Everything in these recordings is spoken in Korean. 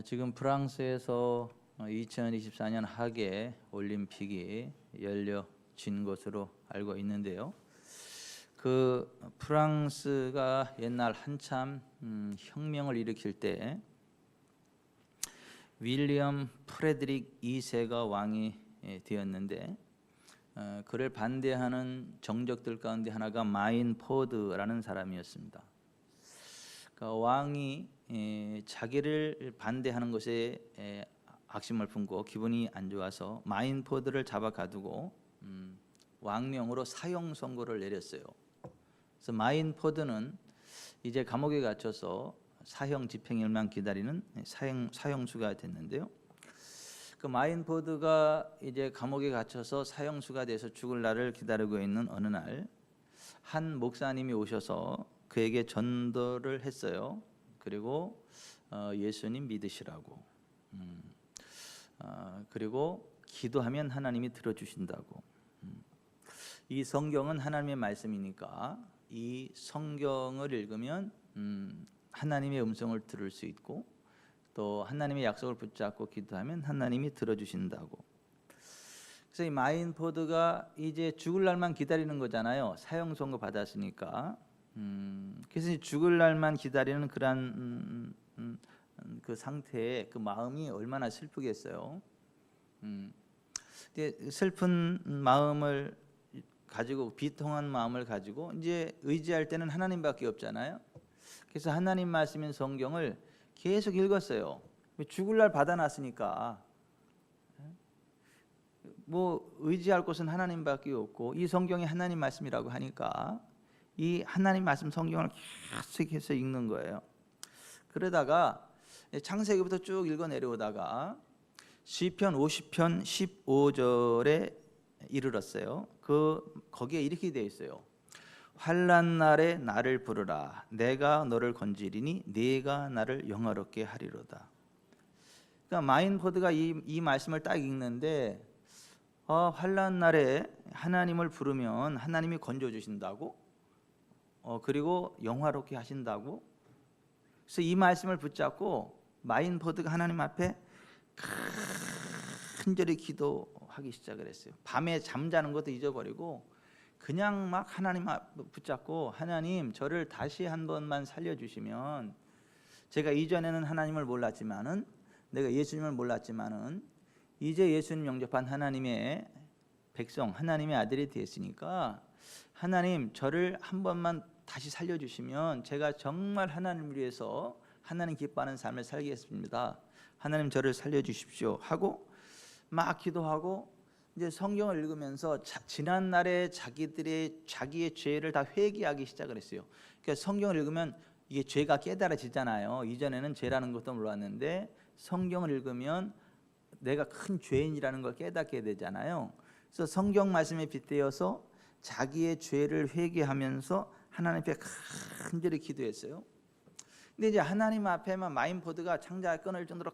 지금 프랑스에서 2024년 하계 올림픽이 열려진 것으로 알고 있는데요. 그 프랑스가 옛날 한참 혁명을 일으킬 때 윌리엄 프레드릭 2세가 왕이 되었는데 그를 반대하는 정적들 가운데 하나가 마인 포드라는 사람이었습니다. 그러니까 왕이 자기를 반대하는 것에 악심을 품고 기분이 안 좋아서 마인 포드를 잡아 가두고 왕명으로 사형 선고를 내렸어요. 그래서 마인 포드는 이제 감옥에 갇혀서 사형 집행일만 기다리는 사형수가 됐는데요. 그 마인 포드가 이제 감옥에 갇혀서 사형수가 돼서 죽을 날을 기다리고 있는 어느 날 한 목사님이 오셔서 그에게 전도를 했어요. 그리고 예수님 믿으시라고. 그리고 기도하면 하나님이 들어주신다고. 이 성경은 하나님의 말씀이니까 이 성경을 읽으면 하나님의 음성을 들을 수 있고 또 하나님의 약속을 붙잡고 기도하면 하나님이 들어주신다고. 그래서 이 마인 포드가 이제 죽을 날만 기다리는 거잖아요. 사형 선고 받았으니까. 그래서 죽을 날만 기다리는 그런 그 상태에 그 마음이 얼마나 슬프겠어요. 슬픈 마음을 가지고 비통한 마음을 가지고 이제 의지할 때는 하나님밖에 없잖아요. 그래서 하나님 말씀인 성경을 계속 읽었어요. 죽을 날 받아놨으니까 뭐 의지할 곳은 하나님밖에 없고 이 성경이 하나님 말씀이라고 하니까 이 하나님 말씀 성경을 계속해서 읽는 거예요. 그러다가 창세기부터 쭉 읽어 내려오다가 시편 50편 15절에 이르렀어요. 거기에 이렇게 되어 있어요. 환난 날에 나를 부르라. 내가 너를 건지리니 네가 나를 영화롭게 하리로다. 그러니까 마인 포드가 이 말씀을 딱 읽는데 환난 날에 하나님을 부르면 하나님이 건져 주신다고. 그리고 영화롭게 하신다고. 그래서 이 말씀을 붙잡고 마인 포드가 하나님 앞에 간절히 기도하기 시작을 했어요. 밤에 잠자는 것도 잊어버리고 그냥 막 하나님 붙잡고 하나님 저를 다시 한 번만 살려주시면 제가 이전에는 하나님을 몰랐지만은 내가 예수님을 몰랐지만은 이제 예수님 영접한 하나님의 백성 하나님의 아들이 됐으니까 하나님 저를 한 번만 다시 살려주시면 제가 정말 하나님을 위해서 하나님 기뻐하는 삶을 살겠습니다. 하나님 저를 살려주십시오 하고 막 기도하고 이제 성경을 읽으면서 지난 날에 자기의 죄를 다 회개하기 시작을 했어요. 그러니까 성경을 읽으면 이게 죄가 깨달아지잖아요. 이전에는 죄라는 것도 몰랐는데 성경을 읽으면 내가 큰 죄인이라는 걸 깨닫게 되잖아요. 그래서 성경 말씀에 빗대어서 자기의 죄를 회개하면서 하나님 앞에 간절히 기도했어요. 근데 이제 하나님 앞에만 마인 포드가 창자가 끊을 정도로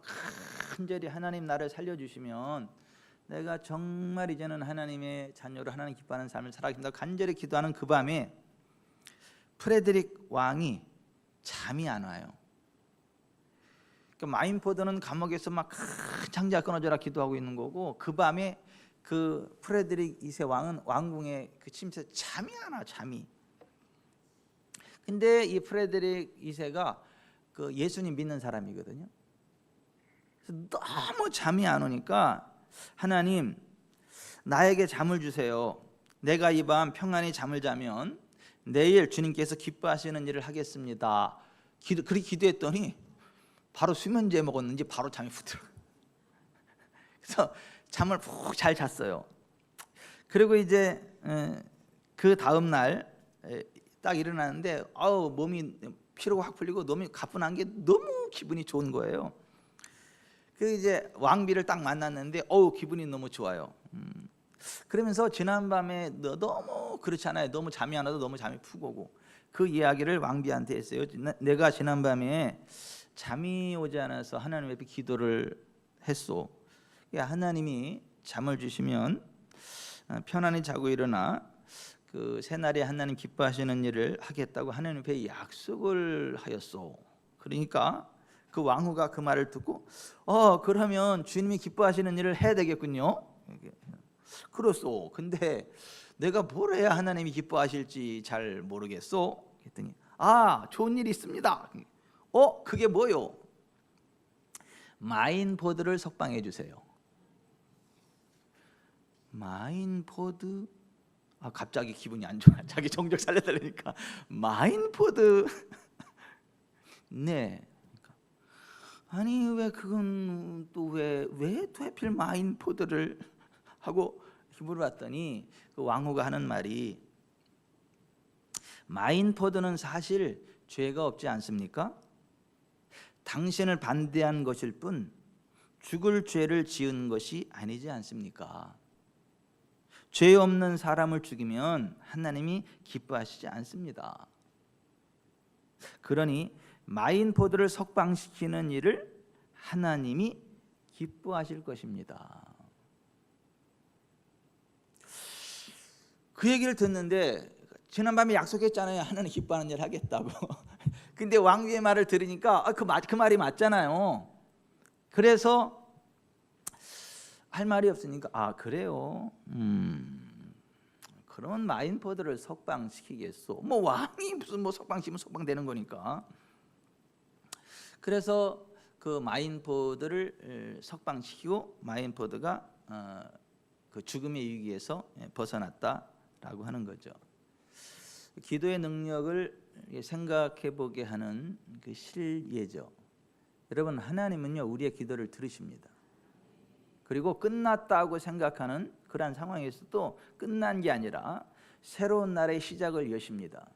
간절히 하나님 나를 살려주시면 내가 정말 이제는 하나님의 자녀로 하나님 기뻐하는 삶을 살아가겠다 간절히 기도하는 그 밤에 프레드릭 왕이 잠이 안 와요. 그러니까 마인 포드는 감옥에서 막 창자 끊어져라 기도하고 있는 거고 그 밤에 그 프레드릭 2세 왕은 왕궁에 그 침실에 잠이 안 와. 잠이. 근데 이 프레드릭 2세가 그 예수님 믿는 사람이거든요. 그래서 너무 잠이 안 오니까 하나님 나에게 잠을 주세요. 내가 이 밤 평안히 잠을 자면 내일 주님께서 기뻐하시는 일을 하겠습니다. 그렇게 기도했더니 바로 수면제 먹었는지 바로 잠이 푹 들어. 그래서 잠을 푹 잘 잤어요. 그리고 이제 그 다음 날 딱 일어나는데 몸이 피로가 확 풀리고 너무 가뿐한 게 너무 기분이 좋은 거예요. 그 이제 왕비를 딱 만났는데 기분이 너무 좋아요. 그러면서 지난밤에 너무 그렇잖아요. 너무 잠이 안 와도 너무 잠이 푹 오고 그 이야기를 왕비한테 했어요. 내가 지난밤에 잠이 오지 않아서 하나님 앞에 기도를 했소. 하나님이 잠을 주시면 편안히 자고 일어나 그 새날에 하나님 기뻐하시는 일을 하겠다고 하나님 앞에 약속을 하였소. 그러니까 그 왕후가 그 말을 듣고 그러면 주님이 기뻐하시는 일을 해야 되겠군요. 그렇소. 근데 내가 뭘 해야 하나님이 기뻐하실지 잘 모르겠소. 했더니 좋은 일이 있습니다. 그게 뭐요? 마인포드를 석방해 주세요. 마인포드? 갑자기 기분이 안 좋아. 자기 정적 살려달라니까. 마인포드. 네. 아니 왜 그건 또 왜 또 하필 마인포드를 하고 물어봤더니 그 왕후가 하는 말이, 마인포드는 사실 죄가 없지 않습니까? 당신을 반대한 것일 뿐 죽을 죄를 지은 것이 아니지 않습니까? 죄 없는 사람을 죽이면 하나님이 기뻐하시지 않습니다. 그러니 마인포드를 석방시키는 일을 하나님이 기뻐하실 것입니다. 그 얘기를 듣는데, 지난밤에 약속했잖아요. 하나님 기뻐하는 일 하겠다고. 근데 왕비의 말을 들으니까 그 말이 맞잖아요. 그래서 할 말이 없으니까 그래요. 그런 마인포드를 석방시키겠소. 왕이 무슨 석방시키면 석방되는 거니까. 그래서 그 마인포드를 석방시키고 마인포드가 그 죽음의 위기에서 벗어났다라고 하는 거죠. 기도의 능력을 생각해 보게 하는 그 실예죠. 여러분, 하나님은요 우리의 기도를 들으십니다. 그리고 끝났다고 생각하는 그러한 상황에서도 끝난 게 아니라 새로운 날의 시작을 여십니다.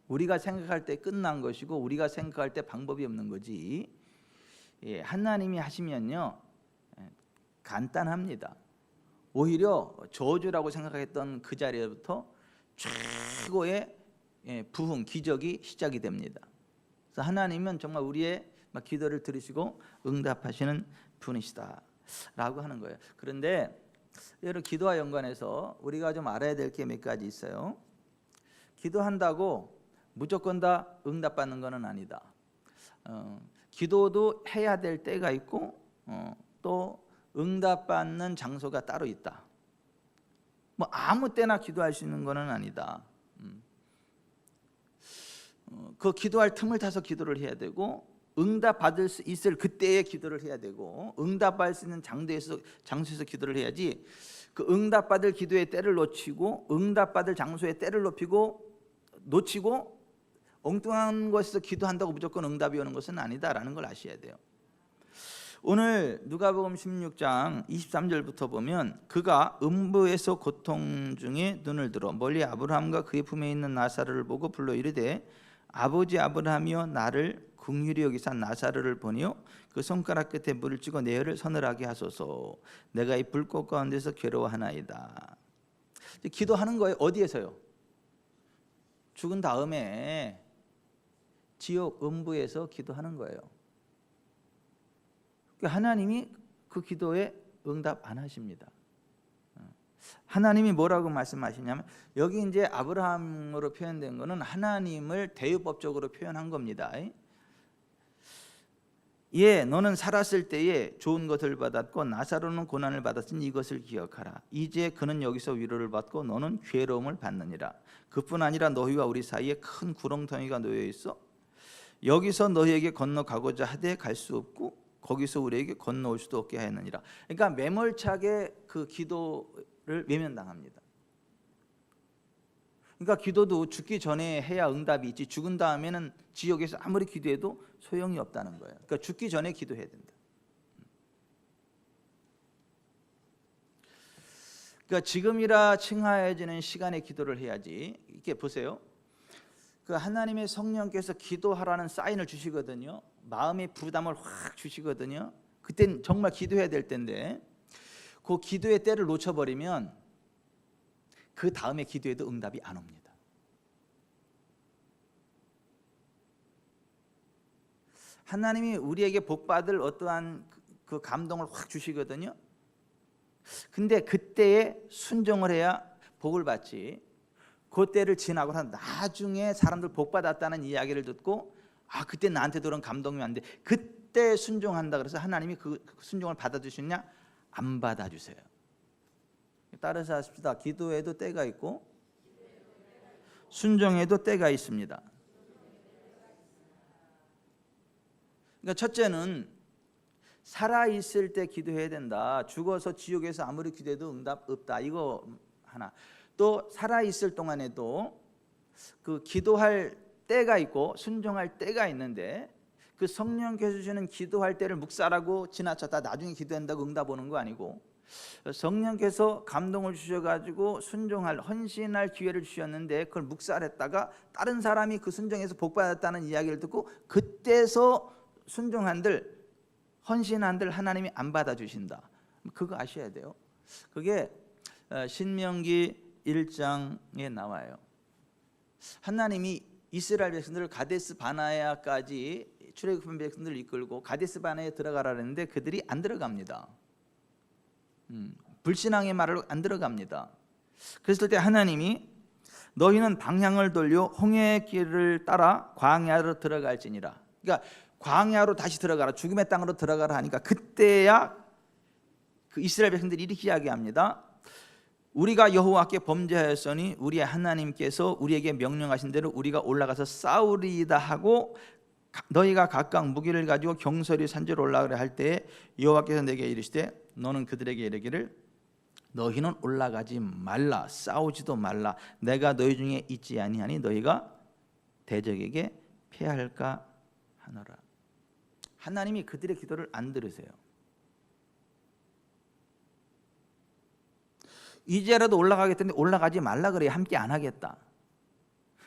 우리가 생각할 때 끝난 것이고 우리가 생각할 때 방법이 없는 거지. 하나님이 하시면요 간단합니다. 오히려 저주라고 생각했던 그 자리부터 최고의 부흥, 기적이 시작이 됩니다. 그래서 하나님은 정말 우리의 기도를 들으시고 응답하시는 분이시다라고 하는 거예요. 그런데 여러분, 기도와 연관해서 우리가 좀 알아야 될 게 몇 가지 있어요. 기도한다고 무조건 다 응답받는 것은 아니다. 기도도 해야 될 때가 있고 또 응답받는 장소가 따로 있다. 아무 때나 기도할 수 있는 것은 아니다. 그 기도할 틈을 타서 기도를 해야 되고, 응답받을 수 있을 그때에 기도를 해야 되고, 응답받을 수 있는 장소에서 기도를 해야지, 그 응답받을 기도의 때를 놓치고 응답받을 장소의 때를 놓치고 엉뚱한 것에서 기도한다고 무조건 응답이 오는 것은 아니다라는 걸 아셔야 돼요. 오늘 누가복음 16장 23절부터 보면, 그가 음부에서 고통 중에 눈을 들어 멀리 아브라함과 그의 품에 있는 나사로를 보고 불러 이르되, 아버지 아브라함이여, 나를 긍휼히 여기사 나사로를 보내어 그 손가락 끝에 물을 찌고 내 혀를 서늘하게 하소서. 내가 이 불꽃 가운데서 괴로워하나이다. 기도하는 거예요. 어디에서요? 죽은 다음에 지옥 음부에서 기도하는 거예요. 하나님이 그 기도에 응답 안 하십니다. 하나님이 뭐라고 말씀하시냐면, 여기 이제 아브라함으로 표현된 것은 하나님을 대유법적으로 표현한 겁니다. 너는 살았을 때에 좋은 것을 받았고 나사로는 고난을 받았으니 이것을 기억하라. 이제 그는 여기서 위로를 받고 너는 괴로움을 받느니라. 그뿐 아니라 너희와 우리 사이에 큰 구렁텅이가 놓여 있어 여기서 너희에게 건너가고자 하되 갈 수 없고 거기서 우리에게 건너올 수도 없게 하였느니라. 그러니까 매몰차게 그 기도를 외면당합니다. 그러니까 기도도 죽기 전에 해야 응답이 있지, 죽은 다음에는 지옥에서 아무리 기도해도 소용이 없다는 거예요. 그러니까 죽기 전에 기도해야 된다. 그러니까 지금이라 칭하여지는 시간에 기도를 해야지. 이렇게 보세요. 그 하나님의 성령께서 기도하라는 사인을 주시거든요. 마음의 부담을 확 주시거든요. 그땐 정말 기도해야 될 때인데, 그 기도의 때를 놓쳐버리면 그 다음에 기도해도 응답이 안 옵니다. 하나님이 우리에게 복받을 어떠한 그 감동을 확 주시거든요. 근데 그때에 순종을 해야 복을 받지, 그 때를 지나고 나중에 사람들 복받았다는 이야기를 듣고 그때 나한테 그런 감동이 왔는데, 그때 순종한다 그래서 하나님이 그 순종을 받아주시느냐? 안 받아주세요. 따라서 하십시다. 기도에도 때가 있고 순종에도 때가 있습니다. 그러니까 첫째는 살아있을 때 기도해야 된다. 죽어서 지옥에서 아무리 기도해도 응답 없다. 이거 하나. 또 살아있을 동안에도 그 기도할 때가 있고 순종할 때가 있는데 그 성령께서 주시는 기도할 때를 묵살하고 지나쳤다 나중에 기도한다고 응답 오는 거 아니고 성령께서 감동을 주셔가지고 순종할 헌신할 기회를 주셨는데 그걸 묵살했다가 다른 사람이 그 순종에서 복받았다는 이야기를 듣고 그때서 순종한들 헌신한들 하나님이 안 받아주신다. 그거 아셔야 돼요. 그게 신명기 1장에 나와요. 하나님이 이스라엘 백성들을 가데스 바네아까지 출애굽한 백성들을 이끌고 가데스 바네아에 들어가라 했는데 그들이 안 들어갑니다. 불신앙의 말로 안 들어갑니다. 그랬을 때 하나님이 너희는 방향을 돌려 홍해의 길을 따라 광야로 들어갈지니라. 그러니까 광야로 다시 들어가라, 죽음의 땅으로 들어가라 하니까 그때야 그 이스라엘 백성들이 이렇게 이야기합니다. 우리가 여호와께 범죄하였으니 우리의 하나님께서 우리에게 명령하신 대로 우리가 올라가서 싸우리이다 하고 너희가 각각 무기를 가지고 경솔히 산지로 올라가려 할 때에 여호와께서 내게 이르시되 너는 그들에게 이르기를 너희는 올라가지 말라 싸우지도 말라 내가 너희 중에 있지 아니하니 너희가 대적에게 패할까 하노라. 하나님이 그들의 기도를 안 들으세요. 이제라도 올라가겠다는데 올라가지 말라 그래야 함께 안 하겠다.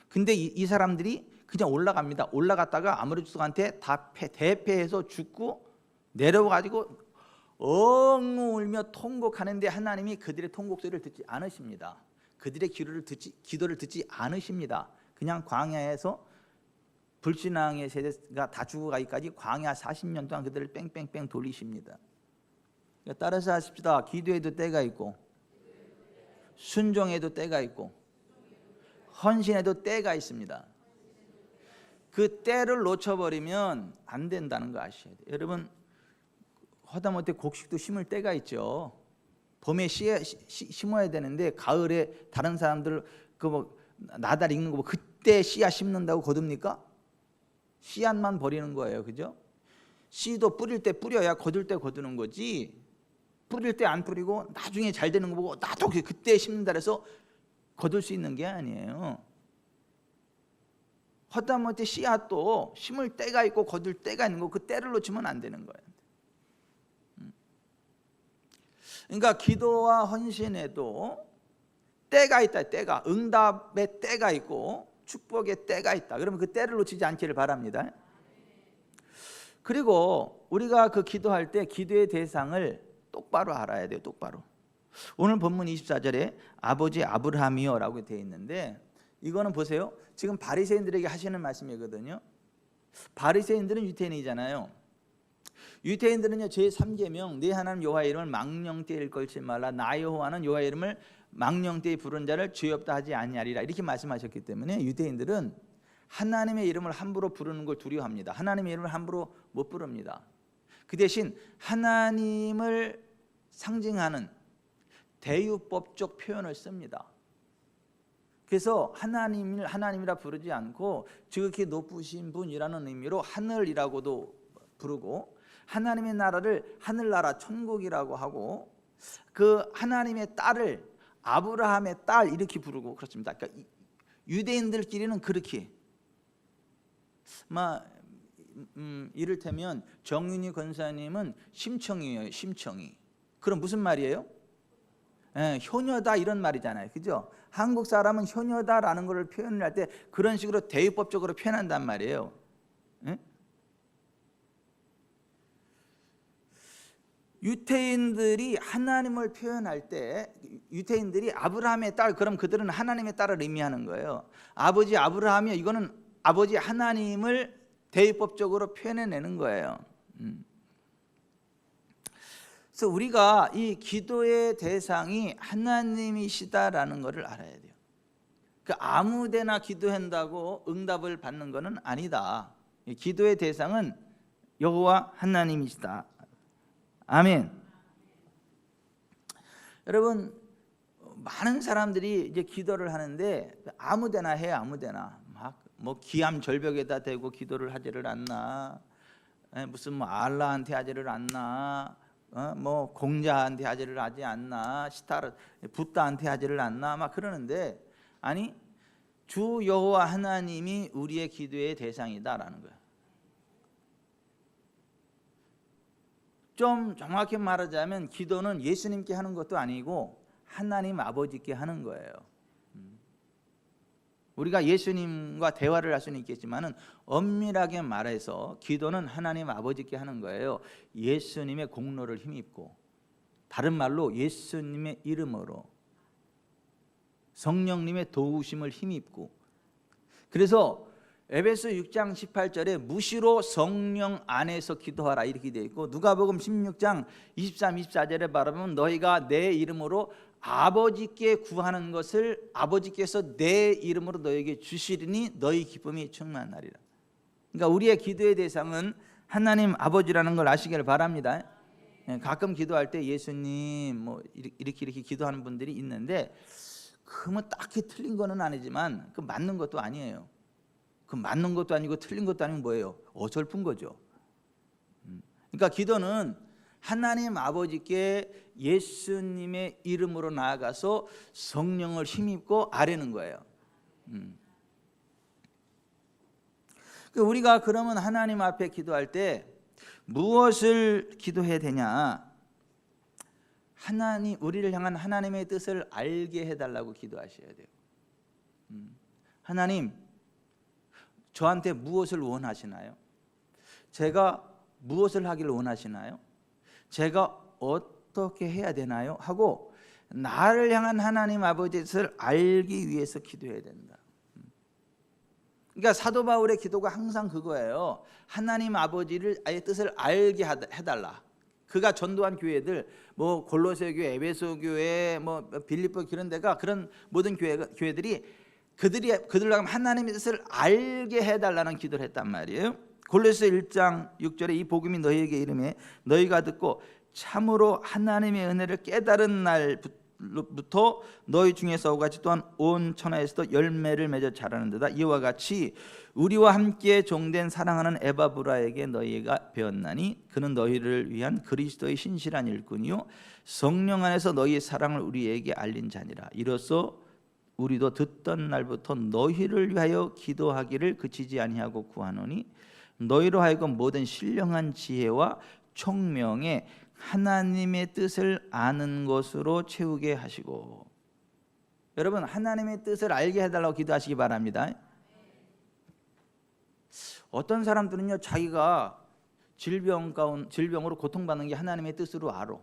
근데 이 사람들이 그냥 올라갑니다. 올라갔다가 아모리족한테 다 대패해서 죽고 내려와가지고 엉엉 울며 통곡하는데 하나님이 그들의 통곡 소리를 듣지 않으십니다. 그들의 기도를 듣지 않으십니다. 그냥 광야에서 불신앙의 세대가 다 죽어가기까지 광야 40년 동안 그들을 뺑뺑뺑 돌리십니다. 그러니까 따라서 하십시다. 기도에도 때가 있고 순종에도 때가 있고 헌신에도 때가 있습니다. 그 때를 놓쳐버리면 안 된다는 거 아셔야 돼요. 여러분 하다못해 곡식도 심을 때가 있죠. 봄에 심어야 되는데 가을에 다른 사람들 그 나달 익는 거 그때 씨앗 심는다고 거둡니까? 씨앗만 버리는 거예요, 그죠? 씨도 뿌릴 때 뿌려야 거둘 때 거두는 거지. 뿌릴 때 안 뿌리고 나중에 잘 되는 거 보고 나도 그때 심는다 해서 거둘 수 있는 게 아니에요. 하다못해 씨앗도 심을 때가 있고 거둘 때가 있는 거 그 때를 놓치면 안 되는 거예요. 그러니까 기도와 헌신에도 때가 있다. 때가 응답의 때가 있고 축복의 때가 있다. 그러면 그 때를 놓치지 않기를 바랍니다. 그리고 우리가 그 기도할 때 기도의 대상을 똑바로 알아야 돼요. 똑바로. 오늘 본문 24절에 아버지 아브라함이요 라고 되어 있는데 이거는 보세요. 지금 바리새인들에게 하시는 말씀이거든요. 바리새인들은 유태인이잖아요. 유태인들은요 제3계명 네 하나님 여호와의 이름을 망령되이 걸지 말라 나 여호와는 여호와의 이름을 망령되이 부른 자를 죄 없다 하지 아니하리라 이렇게 말씀하셨기 때문에 유대인들은 하나님의 이름을 함부로 부르는 걸 두려워합니다. 하나님의 이름을 함부로 못 부릅니다. 그 대신 하나님을 상징하는 대유법적 표현을 씁니다. 그래서 하나님을 하나님이라 부르지 않고 지극히 높으신 분이라는 의미로 하늘이라고도 부르고 하나님의 나라를 하늘나라 천국이라고 하고 그 하나님의 딸을 아브라함의 딸 이렇게 부르고 그렇습니다. 그러니까 유대인들끼리는 그렇게 이를테면 정윤희 권사님은 심청이에요. 심청이. 그럼 무슨 말이에요? 효녀다 이런 말이잖아요. 그죠? 한국 사람은 효녀다라는 것을 표현을 할 때 그런 식으로 대유법적으로 표현한단 말이에요. 유태인들이 하나님을 표현할 때 유태인들이 아브라함의 딸 그럼 그들은 하나님의 딸을 의미하는 거예요. 아버지 아브라함이 이거는 아버지 하나님을 대유법적으로 표현해내는 거예요. 그래서 우리가 이 기도의 대상이 하나님이시다라는 것을 알아야 돼요. 그 아무데나 기도한다고 응답을 받는 것은 아니다. 기도의 대상은 여호와 하나님이시다. 아멘. 여러분, 많은 사람들이 이제 기도를 하는데 아무데나 해, 아무데나 막 뭐 기암 절벽에다 대고 기도를 하지를 않나, 무슨 뭐 알라한테 하지를 않나, 뭐 공자한테 하지를 하지 않나, 시타르 붓다한테 하지를 않나 막 그러는데, 아니 주 여호와 하나님이 우리의 기도의 대상이다라는 거예요. 좀 정확히 말하자면 기도는 예수님께 하는 것도 아니고 하나님 아버지께 하는 거예요. 우리가 예수님과 대화를 할 수는 있겠지만은 엄밀하게 말해서 기도는 하나님 아버지께 하는 거예요. 예수님의 공로를 힘입고, 다른 말로 예수님의 이름으로, 성령님의 도우심을 힘입고. 그래서 에베소 6장 18절에 무시로 성령 안에서 기도하라 이렇게 되어 있고, 누가복음 16장 23, 24절에 말하면 너희가 내 이름으로 아버지께 구하는 것을 아버지께서 내 이름으로 너에게 주시리니 너희 기쁨이 충만하리라. 그러니까 우리의 기도의 대상은 하나님 아버지라는 걸 아시기를 바랍니다. 가끔 기도할 때 예수님 뭐 이렇게 기도하는 분들이 있는데, 그 뭐 딱히 틀린 거는 아니지만 그 맞는 것도 아니에요. 그 맞는 것도 아니고 틀린 것도 아니고 뭐예요? 어설픈 거죠. 그러니까 기도는 하나님 아버지께 예수님의 이름으로 나아가서 성령을 힘입고 아뢰는 거예요. 우리가 그러면 하나님 앞에 기도할 때 무엇을 기도해야 되냐? 하나님, 우리를 향한 하나님의 뜻을 알게 해달라고 기도하셔야 돼요. 하나님, 저한테 무엇을 원하시나요? 제가 무엇을 하기를 원하시나요? 제가 어떻게 해야 되나요? 하고 나를 향한 하나님 아버지의 뜻을 알기 위해서 기도해야 된다. 그러니까 사도 바울의 기도가 항상 그거예요. 하나님 아버지를 아예 뜻을 알게 해달라. 그가 전도한 교회들, 뭐 골로새 교회, 에베소 교회, 뭐 빌립보 그런 데가, 그런 모든 교회들이 그들로 하면 하나님의 뜻을 알게 해달라는 기도를 했단 말이에요. 골로새 1장 6절에 이 복음이 너희에게 이르매 너희가 듣고 참으로 하나님의 은혜를 깨달은 날부터 너희 중에서 같이 또한 온 천하에서도 열매를 맺어 자라는 데다. 이와 같이 우리와 함께 종된 사랑하는 에바브라에게 너희가 배웠나니 그는 너희를 위한 그리스도의 신실한 일꾼이요 성령 안에서 너희의 사랑을 우리에게 알린 자니라. 이로써 우리도 듣던 날부터 너희를 위하여 기도하기를 그치지 아니하고 구하노니 너희로 하여금 모든 신령한 지혜와 총명에 하나님의 뜻을 아는 것으로 채우게 하시고. 여러분, 하나님의 뜻을 알게 해달라고 기도하시기 바랍니다. 어떤 사람들은요, 자기가 질병으로 고통받는 게 하나님의 뜻으로 알아.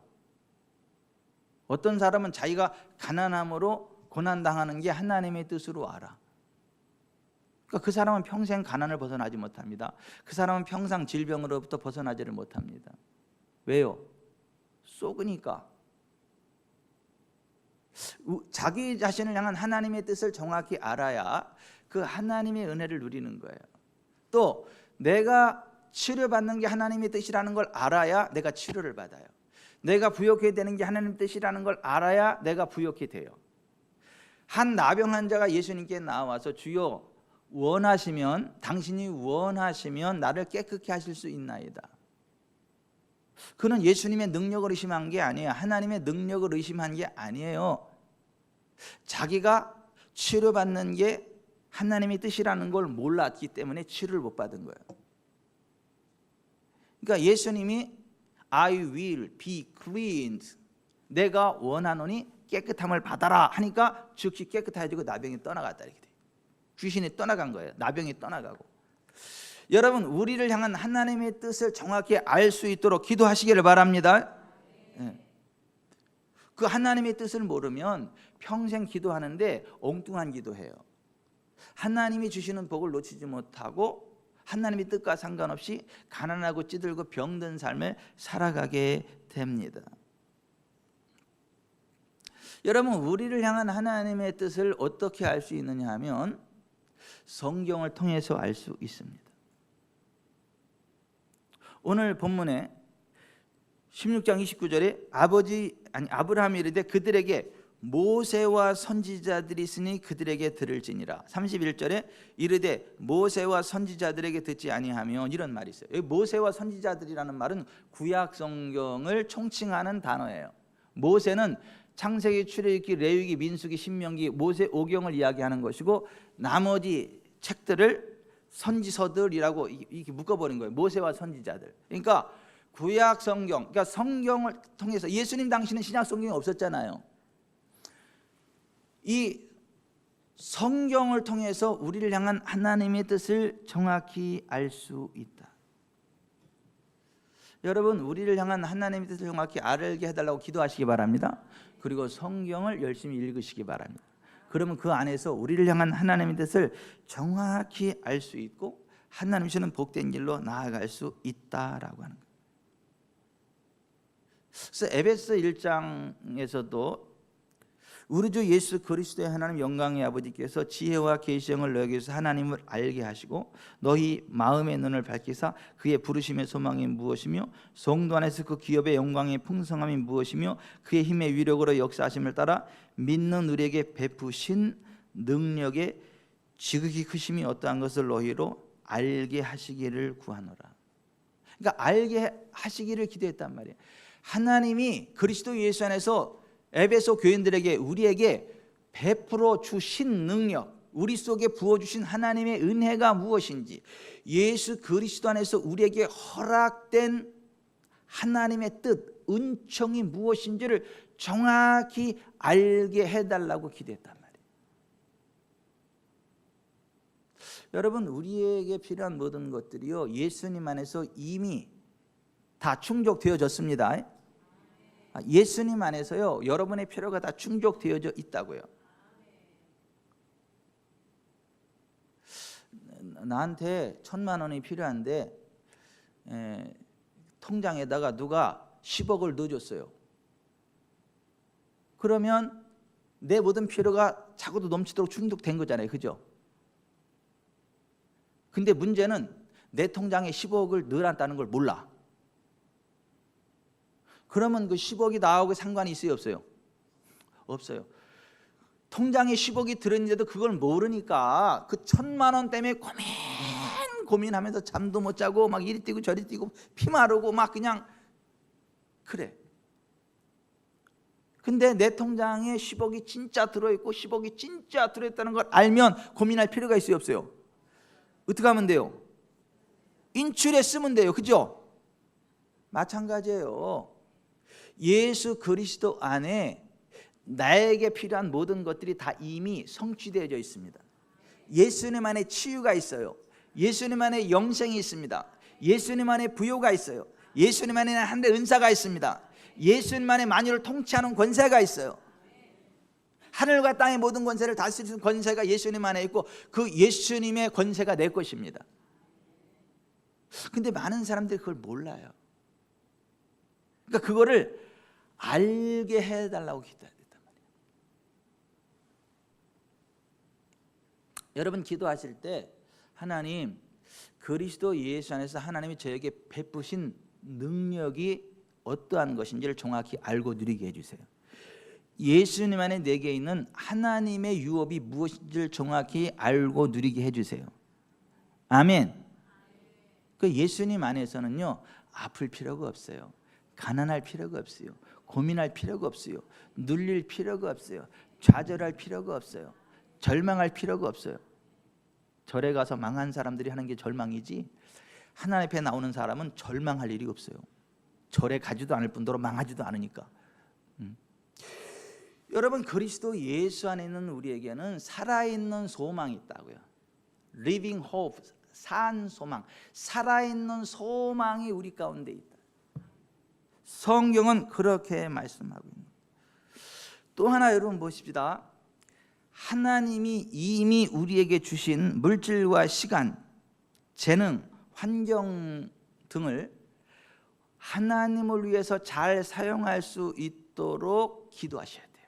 어떤 사람은 자기가 가난함으로 고난당하는 게 하나님의 뜻으로 알아. 그러니까 그 사람은 평생 가난을 벗어나지 못합니다. 그 사람은 평생 질병으로부터 벗어나지를 못합니다. 왜요? 속으니까. 자기 자신을 향한 하나님의 뜻을 정확히 알아야 그 하나님의 은혜를 누리는 거예요. 또 내가 치료받는 게 하나님의 뜻이라는 걸 알아야 내가 치료를 받아요. 내가 부욕해야 되는 게 하나님의 뜻이라는 걸 알아야 내가 부욕이 돼요. 한 나병 환자가 예수님께 나와서 주여 원하시면, 당신이 원하시면 나를 깨끗게 하실 수 있나이다. 그는 예수님의 능력을 의심한 게 아니에요. 하나님의 능력을 의심한 게 아니에요. 자기가 치료받는 게 하나님의 뜻이라는 걸 몰랐기 때문에 치료를 못 받은 거예요. 그러니까 예수님이 I will be cleansed, 내가 원하노니 깨끗함을 받아라 하니까 즉시 깨끗해지고 나병이 떠나갔다 이렇게 돼요. 귀신이 떠나간 거예요. 나병이 떠나가고. 여러분, 우리를 향한 하나님의 뜻을 정확히 알 수 있도록 기도하시기를 바랍니다. 그 하나님의 뜻을 모르면 평생 기도하는데 엉뚱한 기도해요. 하나님이 주시는 복을 놓치지 못하고 하나님의 뜻과 상관없이 가난하고 찌들고 병든 삶을 살아가게 됩니다. 여러분, 우리를 향한 하나님의 뜻을 어떻게 알 수 있느냐 하면 성경을 통해서 알 수 있습니다. 오늘 본문에 16장 29절에 아브라함이 이르되 그들에게 모세와 선지자들이 있으니 그들에게 들을지니라. 31절에 이르되 모세와 선지자들에게 듣지 아니하며, 이런 말이 있어요. 여기 모세와 선지자들이라는 말은 구약 성경을 총칭하는 단어예요. 모세는 창세기, 출애굽기, 레위기, 민수기, 신명기, 모세 오경을 이야기하는 것이고, 나머지 책들을 선지서들이라고 이렇게 묶어버린 거예요. 모세와 선지자들. 그러니까 구약 성경, 그러니까 성경을 통해서, 예수님 당시는 신약 성경이 없었잖아요. 이 성경을 통해서 우리를 향한 하나님의 뜻을 정확히 알 수 있다. 여러분, 우리를 향한 하나님의 뜻을 정확히 알게 해달라고 기도하시기 바랍니다. 그리고 성경을 열심히 읽으시기 바랍니다. 그러면 그 안에서 우리를 향한 하나님의 뜻을 정확히 알 수 있고 하나님 주시는 복된 길로 나아갈 수 있다라고 하는 거예요. 그래서 에베소 1장에서도 우리 주 예수 그리스도의 하나님 영광의 아버지께서 지혜와 계시형을 너에게서 하나님을 알게 하시고 너희 마음의 눈을 밝히사 그의 부르심의 소망이 무엇이며 성도 안에서 그 기업의 영광의 풍성함이 무엇이며 그의 힘의 위력으로 역사하심을 따라 믿는 우리에게 베푸신 능력의 지극히 크심이 어떠한 것을 너희로 알게 하시기를 구하노라. 그러니까 알게 하시기를 기도했단 말이에요. 하나님이 그리스도 예수 안에서 에베소 교인들에게, 우리에게 베풀어 주신 능력, 우리 속에 부어주신 하나님의 은혜가 무엇인지, 예수 그리스도 안에서 우리에게 허락된 하나님의 뜻, 은총이 무엇인지를 정확히 알게 해달라고 기도했단 말이에요. 여러분, 우리에게 필요한 모든 것들이요, 예수님 안에서 이미 다 충족되어졌습니다. 예수님 안에서요, 여러분의 필요가 다 충족되어져 있다고요. 나한테 1,000만 원이 필요한데 통장에다가 누가 10억을 넣어줬어요. 그러면 내 모든 필요가 차고도 넘치도록 충족된 거잖아요, 그죠? 근데 문제는 내 통장에 10억을 넣어놨다는 걸 몰라. 그러면 그 10억이 나오고 상관이 있어요, 없어요? 없어요. 통장에 10억이 들었는데도 그걸 모르니까 그 1,000만 원 때문에 고민하면서 잠도 못 자고 막 이리 뛰고 저리 뛰고 피 마르고 막 그냥 그래. 근데 내 통장에 10억이 진짜 들어있고 10억이 진짜 들어있다는 걸 알면 고민할 필요가 있어요, 없어요? 어떻게 하면 돼요? 인출해 쓰면 돼요, 그죠? 마찬가지예요. 예수 그리스도 안에 나에게 필요한 모든 것들이 다 이미 성취되어져 있습니다. 예수님 안에 치유가 있어요. 예수님 안에 영생이 있습니다. 예수님 안에 부요가 있어요. 예수님 안에 하늘의 은사가 있습니다. 예수님 안에 만유를 통치하는 권세가 있어요. 하늘과 땅의 모든 권세를 다스리는 권세가 예수님 안에 있고 그 예수님의 권세가 내 것입니다. 근데 많은 사람들이 그걸 몰라요. 그러니까 그거를 알게 해달라고 기도해야 된단 말이에요. 여러분, 기도하실 때 하나님, 그리스도 예수 안에서 하나님이 저에게 베푸신 능력이 어떠한 것인지를 정확히 알고 누리게 해주세요. 예수님 안에 내게 있는 하나님의 유업이 무엇인지를 정확히 알고 누리게 해주세요. 아멘. 그 예수님 안에서는요, 아플 필요가 없어요. 가난할 필요가 없어요. 고민할 필요가 없어요. 눌릴 필요가 없어요. 좌절할 필요가 없어요. 절망할 필요가 없어요. 절에 가서 망한 사람들이 하는 게 절망이지, 하나님 앞에 나오는 사람은 절망할 일이 없어요. 절에 가지도 않을 뿐더러 망하지도 않으니까. 여러분, 그리스도 예수 안에 있는 우리에게는 살아있는 소망이 있다고요. Living hope, 산 소망, 살아있는 소망이 우리 가운데 있다. 성경은 그렇게 말씀하고 있는. 또 하나 여러분 보십시다. 하나님이 이미 우리에게 주신 물질과 시간, 재능, 환경 등을 하나님을 위해서 잘 사용할 수 있도록 기도하셔야 돼요.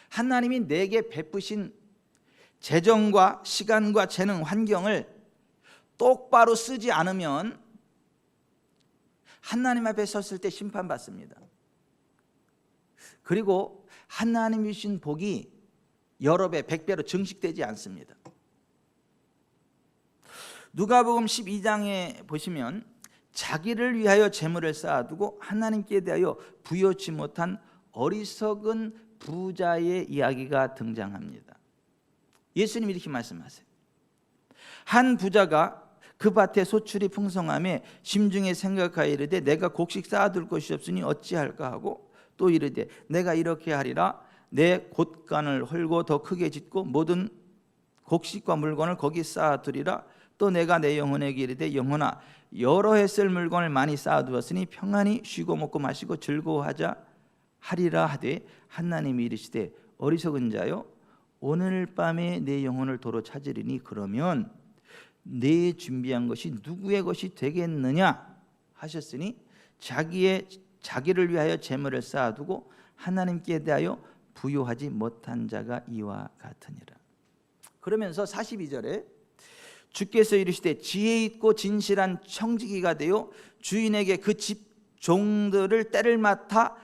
하나님이 내게 베푸신 재정과 시간과 재능, 환경을 똑바로 쓰지 않으면 하나님 앞에 섰을 때 심판받습니다. 그리고 하나님이 주신 복이 여러 배, 100배로 증식되지 않습니다. 누가복음 12장에 보시면 자기를 위하여 재물을 쌓아두고 하나님께 대하여 부여치 못한 어리석은 부자의 이야기가 등장합니다. 예수님이 이렇게 말씀하세요. 한 부자가 그 밭에 소출이 풍성함에 심중에 생각하여 이르되 내가 곡식 쌓아둘 것이 없으니 어찌할까 하고 또 이르되 내가 이렇게 하리라 내 곳간을 헐고 더 크게 짓고 모든 곡식과 물건을 거기 쌓아두리라. 또 내가 내 영혼에게 이르되 영혼아 여러 해 쓸 물건을 많이 쌓아두었으니 평안히 쉬고 먹고 마시고 즐거워하자 하리라 하되 하나님이 이르시되 어리석은 자여 오늘 밤에 내 영혼을 도로 찾으리니 그러면 내 준비한 것이 누구의 것이 되겠느냐 하셨으니 자기를 위하여 재물을 쌓아두고 하나님께 대하여 부요하지 못한 자가 이와 같으니라. 그러면서 42절에 주께서 이르시되 지혜 있고 진실한 청지기가 되어 주인에게 그 집 종들을 때를 맡아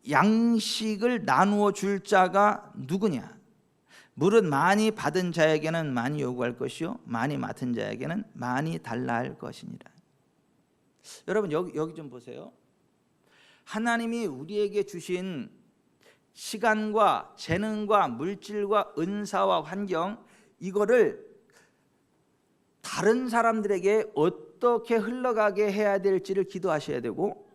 양식을 나누어 줄 자가 누구냐? 물은 많이 받은 자에게는 많이 요구할 것이요 많이 맡은 자에게는 많이 달라 할 것이니라. 여러분 여기 좀 보세요. 하나님이 우리에게 주신 시간과 재능과 물질과 은사와 환경, 이거를 다른 사람들에게 어떻게 흘러가게 해야 될지를 기도하셔야 되고,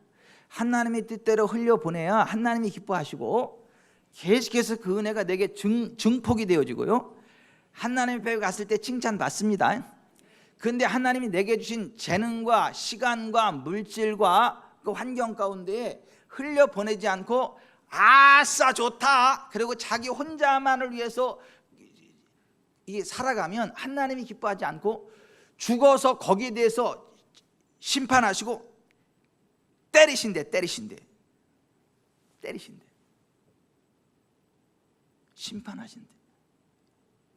하나님의 뜻대로 흘려보내야 하나님이 기뻐하시고 계속해서 그 은혜가 내게 증폭이 되어지고요, 하나님 앞에 갔을 때 칭찬받습니다. 그런데 하나님이 내게 주신 재능과 시간과 물질과 그 환경 가운데 흘려보내지 않고 아싸 좋다 그리고 자기 혼자만을 위해서 이게 살아가면 하나님이 기뻐하지 않고 죽어서 거기에 대해서 심판하시고 때리신대 심판하신대.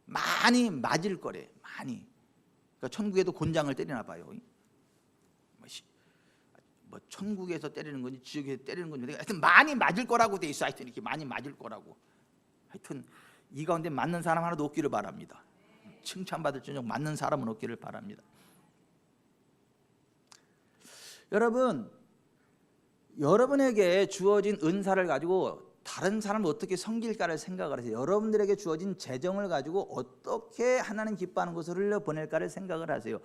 많이 맞을 거래. 많이. 그러니까 천국에도 곤장을 때리나 봐요. 뭐 천국에서 때리는 건지 지옥에서 때리는 건지 하여튼 많이 맞을 거라고 돼 있어. 하여튼 이렇게 많이 맞을 거라고. 하여튼 이 가운데 맞는 사람 하나도 없기를 바랍니다. 칭찬받을 줄은 맞는 사람은 없기를 바랍니다. 여러분에게 주어진 은사를 가지고 다른 사람을 어떻게 섬길까를 생각을 하세요. 여러분들에게 주어진 재정을 가지고 어떻게 하나님 기뻐하는 곳을 흘려보낼까를 생각을 하세요.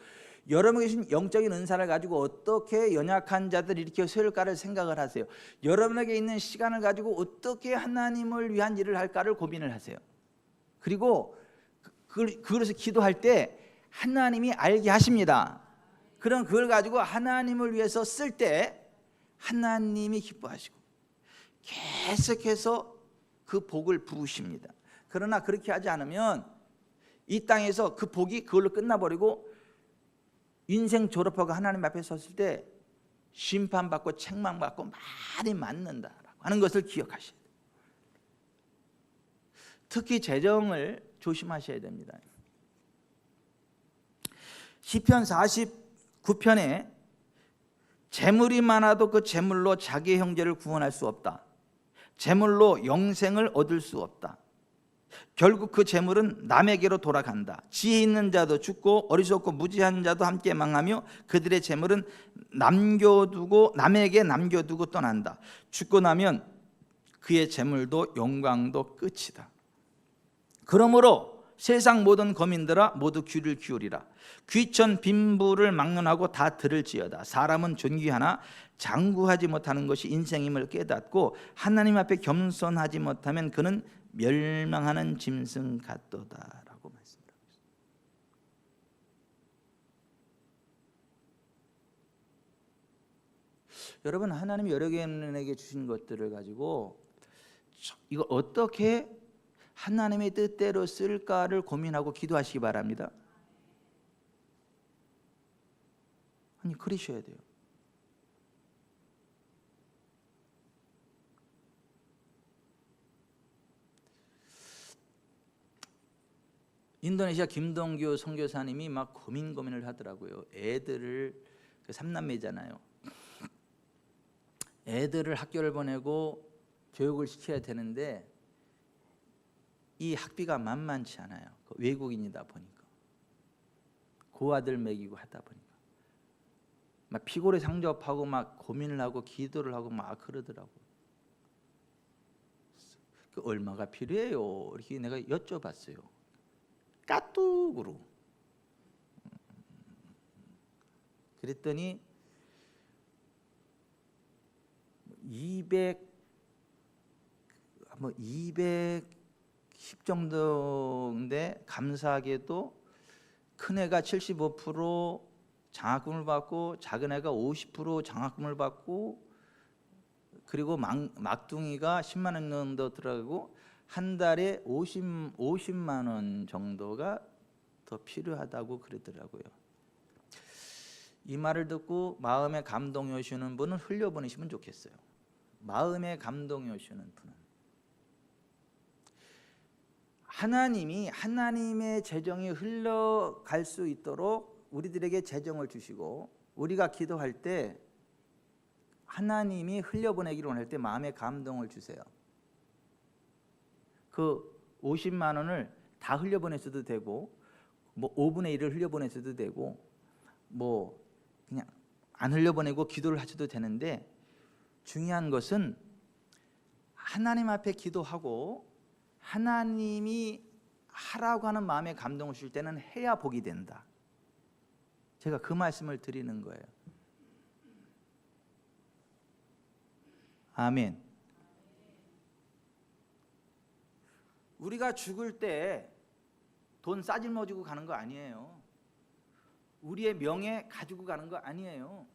여러분에게 주신 영적인 은사를 가지고 어떻게 연약한 자들 일으켜 세울까를 생각을 하세요. 여러분에게 있는 시간을 가지고 어떻게 하나님을 위한 일을 할까를 고민을 하세요. 그리고 그것을 기도할 때 하나님이 알게 하십니다. 그럼 그걸 가지고 하나님을 위해서 쓸 때 하나님이 기뻐하시고 계속해서 그 복을 부으십니다. 그러나 그렇게 하지 않으면 이 땅에서 그 복이 그걸로 끝나버리고 인생 졸업하고 하나님 앞에 섰을 때 심판받고 책망받고 많이 맞는다라고 하는 것을 기억하셔야 돼요. 특히 재정을 조심하셔야 됩니다. 시편 49편에 재물이 많아도 그 재물로 자기 형제를 구원할 수 없다. 재물로 영생을 얻을 수 없다. 결국 그 재물은 남에게로 돌아간다. 지혜 있는 자도 죽고 어리석고 무지한 자도 함께 망하며 그들의 재물은 남에게 남겨두고 떠난다. 죽고 나면 그의 재물도 영광도 끝이다. 그러므로 세상 모든 거민들아 모두 귀를 기울이라. 귀천 빈부를 막론하고 다 들을지어다. 사람은 존귀하나 장구하지 못하는 것이 인생임을 깨닫고 하나님 앞에 겸손하지 못하면 그는 멸망하는 짐승 같도다라고 말씀하고 있습니다. 여러분, 하나님이 여러 개인에게 주신 것들을 가지고 이걸 어떻게 하나님의 뜻대로 쓸까를 고민하고 기도하시기 바랍니다. 아니, 그러셔야 돼요. 인도네시아 김동규 선교사님이 막 고민을 하더라고요. 애들을 그 3남매잖아요. 애들을 학교를 보내고 교육을 시켜야 되는데 이 학비가 만만치 않아요. 외국인이다 보니까 고아들 먹이고 하다 보니까 막 피골에 상접하고 막 고민을 하고 기도를 하고 막 그러더라고요. 그 얼마가 필요해요? 이렇게 내가 여쭤봤어요. 까뚝으로. 그랬더니 210 정도인데 감사하게도 큰 애가 75% 장학금을 받고 작은 애가 50% 장학금을 받고 그리고 막둥이가 10만 원 정도 들어가고 한 달에 50만 원 정도가 더 필요하다고 그러더라고요. 이 말을 듣고 마음에 감동이 오시는 분은 흘려보내시면 좋겠어요. 마음에 감동이 오시는 분은 하나님이 하나님의 재정이 흘러갈 수 있도록 우리들에게 재정을 주시고 우리가 기도할 때 하나님이 흘려보내기를 원할 때 마음에 감동을 주세요. 그 50만 원을 다 흘려보냈어도 되고 뭐 5분의 1을 흘려보냈어도 되고 뭐 그냥 안 흘려보내고 기도를 하셔도 되는데 중요한 것은 하나님 앞에 기도하고 하나님이 하라고 하는 마음에 감동을 주실 때는 해야 복이 된다. 제가 그 말씀을 드리는 거예요. 아멘. 우리가 죽을 때 돈 싸질머지고 가는 거 아니에요. 우리의 명예 가지고 가는 거 아니에요.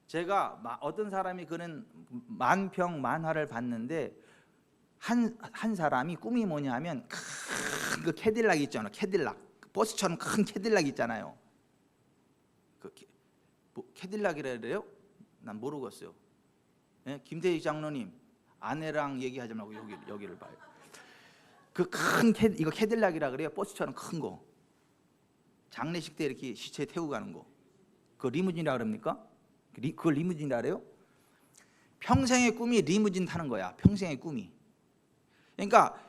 제가 어떤 사람이 그런 만평 만화를 봤는데 한 사람이 꿈이 뭐냐면 큰 그 캐딜락 있잖아요. 캐딜락 버스처럼 큰 캐딜락 있잖아요. 뭐 캐딜락이라 그래요? 난 모르겠어요. 예? 김대희 장로님 아내랑 얘기하지 말고 여기를 봐요. 그 큰 이거 캐딜락이라 그래요. 버스처럼 큰 거. 장례식 때 이렇게 시체 태우고 가는 거. 그 리무진이라 그럽니까? 그걸 리무진이라 그래요? 평생의 꿈이 리무진 타는 거야. 평생의 꿈이. 그러니까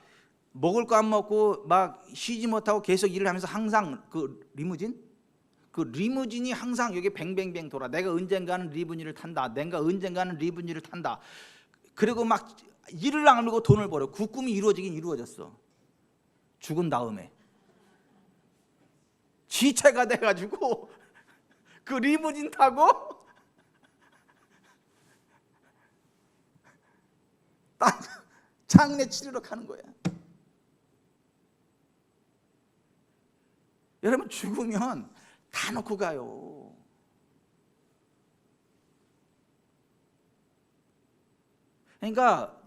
먹을 거 안 먹고 막 쉬지 못하고 계속 일을 하면서 항상 그 리무진이 항상 여기 뱅뱅뱅 돌아. 내가 언젠가는 리무진을 탄다. 내가 언젠가는 리무진을 탄다. 그리고 막 일을 안 하고 돈을 벌어. 그 꿈이 이루어지긴 이루어졌어. 죽은 다음에 지체가 돼가지고 그 리무진 타고 장례 치르러 가는 거야. 여러분 죽으면 다 놓고 가요. 그러니까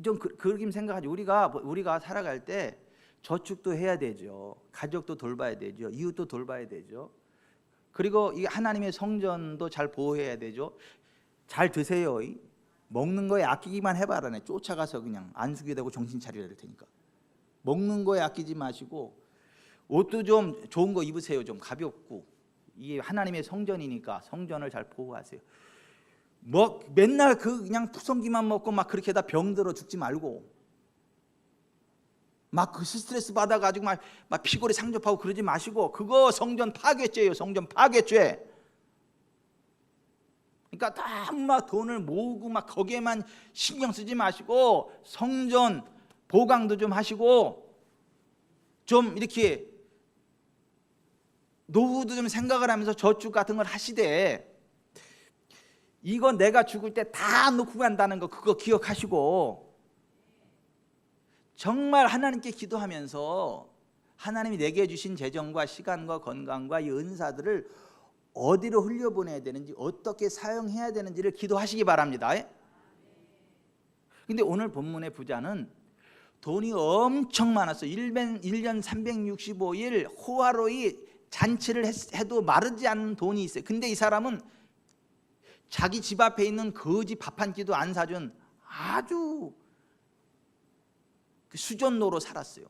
좀 그렇게 생각하지. 우리가 살아갈 때 저축도 해야 되죠. 가족도 돌봐야 되죠. 이웃도 돌봐야 되죠. 그리고 이 하나님의 성전도 잘 보호해야 되죠. 잘 드세요. 먹는 거에 아끼기만 해봐라. 쫓아가서 그냥 안수게 되고 정신 차리라 할 테니까. 먹는 거에 아끼지 마시고 옷도 좀 좋은 거 입으세요. 좀 가볍고. 이게 하나님의 성전이니까 성전을 잘 보호하세요. 뭐 맨날 그냥 푸성기만 먹고 막 그렇게 다 병들어 죽지 말고 막 그 스트레스 받아가지고 막 피골에 상접하고 그러지 마시고 그거 성전 파괴죄예요. 성전 파괴죄. 그러니까 다 막 돈을 모으고 막 거기에만 신경 쓰지 마시고 성전 보강도 좀 하시고 좀 이렇게 노후도 좀 생각을 하면서 저축 같은 걸 하시되 이거 내가 죽을 때 다 놓고 간다는 거 그거 기억하시고 정말 하나님께 기도하면서 하나님이 내게 주신 재정과 시간과 건강과 이 은사들을 어디로 흘려보내야 되는지 어떻게 사용해야 되는지를 기도하시기 바랍니다. 근데 오늘 본문의 부자는 돈이 엄청 많았어. 1년 365일 호화로이 잔치를 해도 마르지 않는 돈이 있어요. 근데 이 사람은 자기 집 앞에 있는 거지 밥 한 끼도 안 사준 아주 수전노로 살았어요.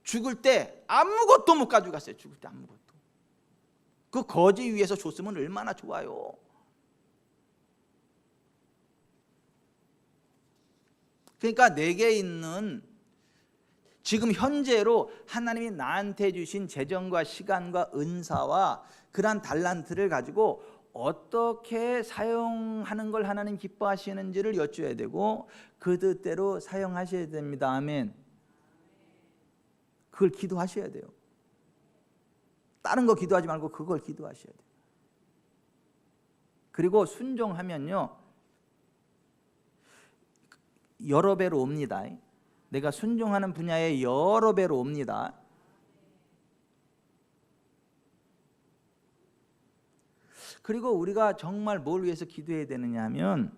죽을 때 아무것도 못 가지고 갔어요. 죽을 때 아무것도. 그 거지 위에서 줬으면 얼마나 좋아요. 그러니까 내게 있는 지금 현재로 하나님이 나한테 주신 재정과 시간과 은사와 그러한 달란트를 가지고 어떻게 사용하는 걸 하나님 기뻐하시는지를 여쭈어야 되고 그 뜻대로 사용하셔야 됩니다. 아멘. 그걸 기도하셔야 돼요. 다른 거 기도하지 말고 그걸 기도하셔야 돼요. 그리고 순종하면요 여러 배로 옵니다. 내가 순종하는 분야에 여러 배로 옵니다. 그리고 우리가 정말 뭘 위해서 기도해야 되느냐 하면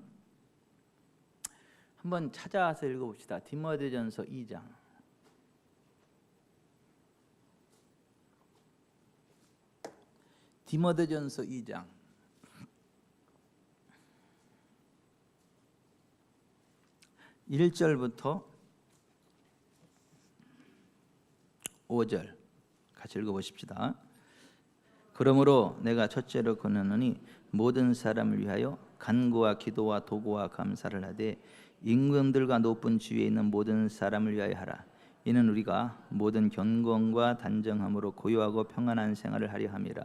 한번 찾아와서 읽어봅시다. 디모데전서 2장. 디모데전서 2장 1절부터 5절 같이 읽어보십시다. 그러므로 내가 첫째로 권하노니 모든 사람을 위하여 간구와 기도와 도구와 감사를 하되 임금들과 높은 지위에 있는 모든 사람을 위하여 하라. 이는 우리가 모든 경건과 단정함으로 고요하고 평안한 생활을 하려 함이라.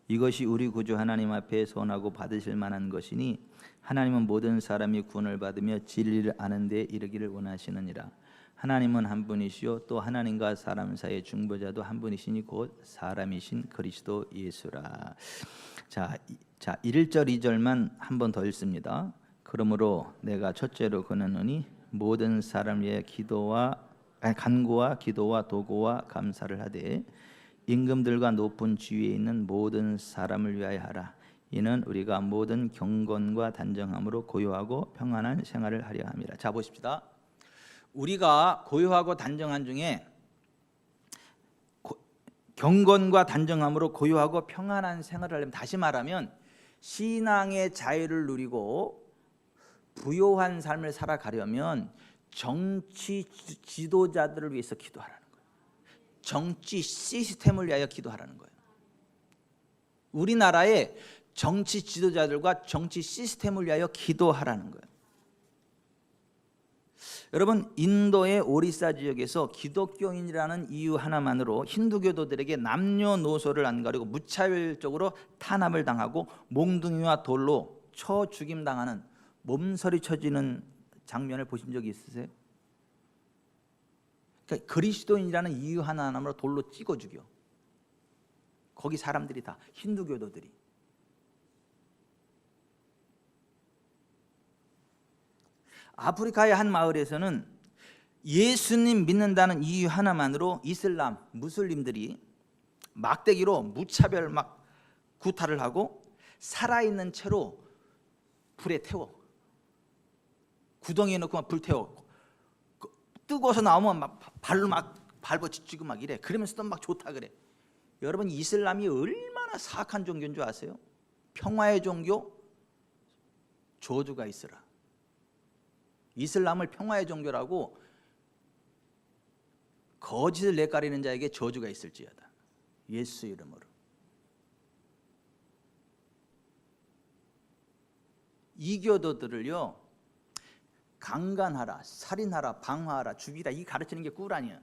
이것이 우리 구주 하나님 앞에 선하고 받으실 만한 것이니 하나님은 모든 사람이 구원을 받으며 진리를 아는 데 이르기를 원하시느니라. 하나님은 한 분이시요 또 하나님과 사람 사이의 중보자도 한 분이시니 곧 사람이신 그리스도 예수라. 자 1절 2절만 한 번 더 읽습니다. 그러므로 내가 첫째로 권하노니 모든 사람 위에 간구와 기도와 도구와 감사를 하되 임금들과 높은 지위에 있는 모든 사람을 위하여 하라. 이는 우리가 모든 경건과 단정함으로 고요하고 평안한 생활을 하려 함이라. 자 보십시다. 우리가 고요하고 단정한 중에 경건과 단정함으로 고요하고 평안한 생활을 하려면, 다시 말하면 신앙의 자유를 누리고 부요한 삶을 살아가려면 정치 지도자들을 위해서 기도하라는 거예요. 정치 시스템을 위하여 기도하라는 거예요. 우리나라의 정치 지도자들과 정치 시스템을 위하여 기도하라는 거예요. 여러분, 인도의 오리사 지역에서 기독교인이라는 이유 하나만으로 힌두교도들에게 남녀노소를 안 가리고 무차별적으로 탄압을 당하고 몽둥이와 돌로 쳐 죽임당하는, 몸서리 쳐지는 장면을 보신 적이 있으세요? 그러니까 그리스도인이라는 이유 하나만으로 돌로 찍어 죽여. 거기 사람들이 다 힌두교도들이. 아프리카의 한 마을에서는 예수님 믿는다는 이유 하나만으로 이슬람 무슬림들이 막대기로 무차별 막 구타를 하고 살아있는 채로 불에 태워, 구덩이에 넣고 막 불 태워, 뜨거워서 나오면 막 발로 막 밟아치고 막 이래. 그러면서도 막 좋다 그래. 여러분, 이슬람이 얼마나 사악한 종교인 줄 아세요? 평화의 종교, 저주가 있으라. 이슬람을 평화의 종교라고 거짓을 내가리는 자에게 저주가 있을지어다. 예수 이름으로. 이교도들을요, 강간하라, 살인하라, 방화하라, 죽이라, 이 가르치는 게 꾸란이야.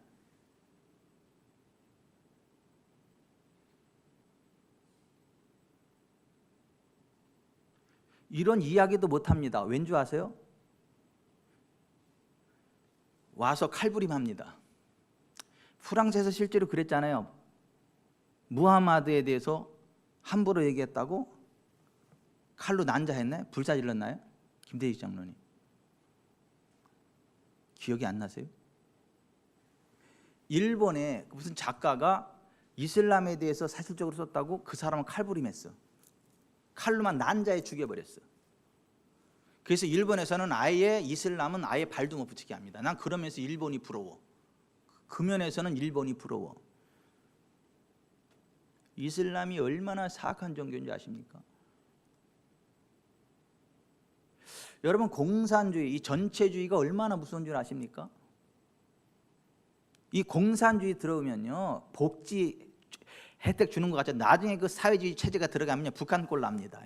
이런 이야기도 못합니다. 왠 줄 아세요? 와서 칼부림합니다. 프랑스에서 실제로 그랬잖아요. 무하마드에 대해서 함부로 얘기했다고 칼로 난자했나요? 불사질렀나요? 김대희 장로님 기억이 안 나세요? 일본에 무슨 작가가 이슬람에 대해서 사실적으로 썼다고 그 사람을 칼부림했어. 칼로만 난자해 죽여버렸어. 그래서 일본에서는 아예 이슬람은 아예 발도 못 붙이게 합니다. 난 그러면서 일본이 부러워. 그 면에서는 일본이 부러워. 이슬람이 얼마나 사악한 종교인지 아십니까? 여러분, 공산주의, 이 전체주의가 얼마나 무서운 줄 아십니까? 이 공산주의 들어오면요, 복지 혜택 주는 것 같죠. 나중에 그 사회주의 체제가 들어가면요, 북한 꼴 납니다.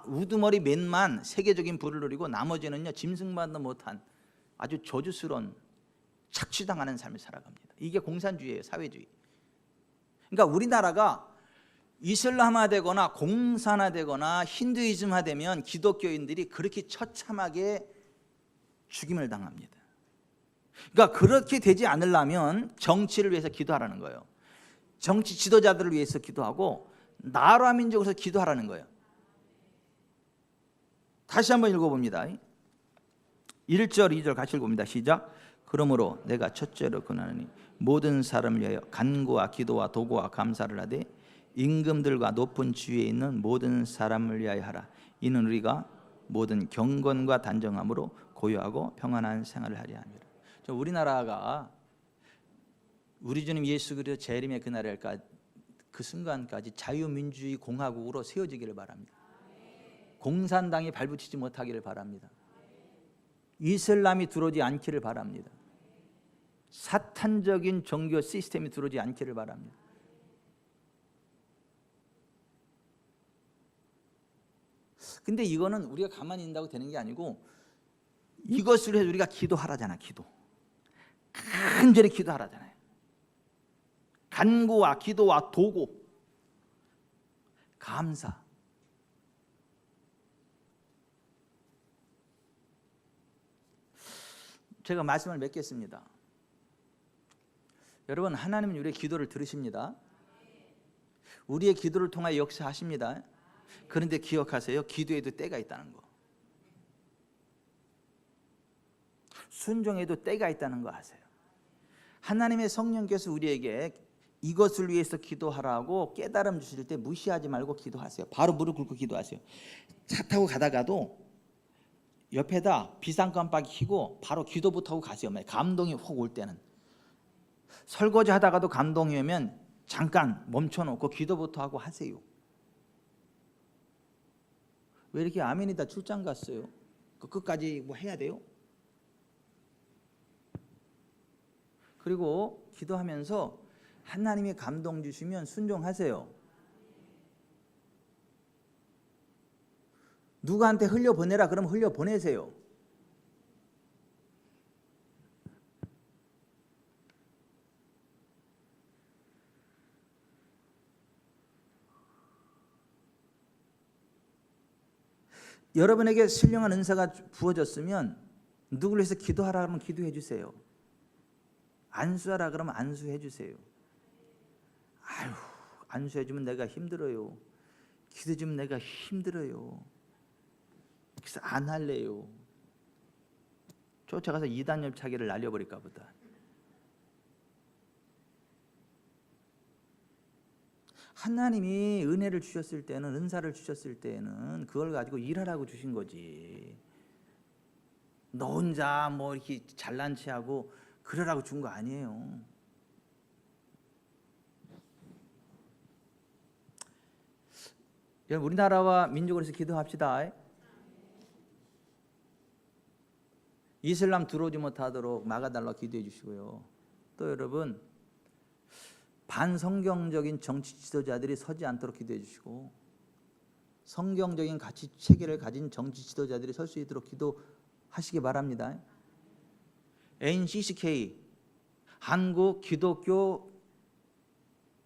우두머리 몇만 세계적인 부를 누리고 나머지는요, 짐승만도 못한 아주 저주스러운 착취당하는 삶을 살아갑니다. 이게 공산주의예요, 사회주의. 그러니까 우리나라가 이슬람화되거나 공산화되거나 힌두이즘화되면 기독교인들이 그렇게 처참하게 죽임을 당합니다. 그러니까 그렇게 되지 않으려면 정치를 위해서 기도하라는 거예요. 정치 지도자들을 위해서 기도하고 나라 민족에서 기도하라는 거예요. 다시 한번 읽어봅니다. 1절 2절 같이 읽어봅니다. 시작. 그러므로 내가 첫째로 권하노니 모든 사람을 위하여 간구와 기도와 도구와 감사를 하되 임금들과 높은 지위에 있는 모든 사람을 위하여 하라. 이는 우리가 모든 경건과 단정함으로 고요하고 평안한 생활을 하려 함이라. 우리나라가 우리 주님 예수 그리스도 재림의 그날까지 그 순간까지 자유민주주의 공화국으로 세워지기를 바랍니다. 공산당이 발붙이지 못하기를 바랍니다. 이슬람이 들어오지 않기를 바랍니다. 사탄적인 종교 시스템이 들어오지 않기를 바랍니다. 근데 이거는 우리가 가만히 있는다고 되는 게 아니고 이것을 해서 우리가 기도하라잖아. 기도 간절히 기도하라잖아요. 간구와 기도와 도구 감사. 제가 말씀을 맺겠습니다. 여러분, 하나님은 우리의 기도를 들으십니다. 우리의 기도를 통하여 역사하십니다. 그런데 기억하세요. 기도에도 때가 있다는 거. 순종에도 때가 있다는 거 아세요? 하나님의 성령께서 우리에게 이것을 위해서 기도하라고 깨달음 주실 때 무시하지 말고 기도하세요. 바로 무릎 꿇고 기도하세요. 차 타고 가다가도 옆에다 비상깜빡이 켜고 바로 기도부터 하고 가세요. 감동이 확 올 때는. 설거지 하다가도 감동이 오면 잠깐 멈춰놓고 기도부터 하고 하세요. 왜 이렇게 아멘이 다 출장 갔어요? 끝까지 뭐 해야 돼요? 그리고 기도하면서 하나님이 감동 주시면 순종하세요. 누구한테 흘려보내라 그러면 흘려보내세요. 여러분에게 신령한 은사가 부어졌으면 누구를 위해서 기도하라 그러면 기도해 주세요. 안수하라 그러면 안수해 주세요. 아유, 안수해 주면 내가 힘들어요. 기도해 주면 내가 힘들어요. 그래서 안 할래요. 쫓아가서 이단 열차기를 날려버릴까 보다. 하나님이 은혜를 주셨을 때는, 은사를 주셨을 때는 그걸 가지고 일하라고 주신 거지. 너 혼자 뭐 이렇게 잘난 체하고 그러라고 준 거 아니에요. 여러분, 우리나라와 민족을 위해서 기도합시다. 이슬람 들어오지 못하도록 막아달라고 기도해 주시고요. 또 여러분, 반성경적인 정치 지도자들이 서지 않도록 기도해 주시고, 성경적인 가치 체계를 가진 정치 지도자들이 설 수 있도록 기도하시기 바랍니다. NCCK, 한국 기독교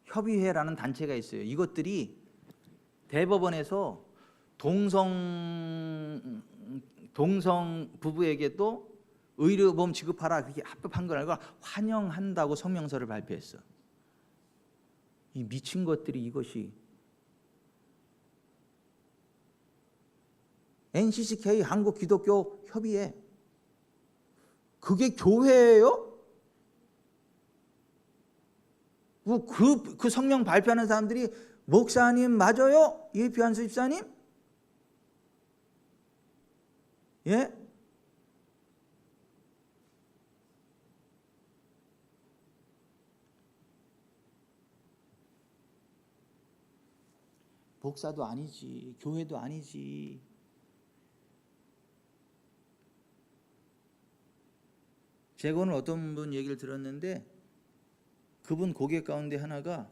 협의회라는 단체가 있어요. 이것들이 대법원에서 동성 부부에게도 의료보험 지급하라 그렇게 합법한 걸 알고 환영한다고 성명서를 발표했어. 이 미친 것들이 이것이 NCCK 한국 기독교 협의회 그게 교회예요? 그 성명 발표하는 사람들이 목사님 맞아요? 예피한수 집사님? 예? 목사도 아니지, 교회도 아니지. 제가 오늘 어떤 분 얘기를 들었는데 그분 고객 가운데 하나가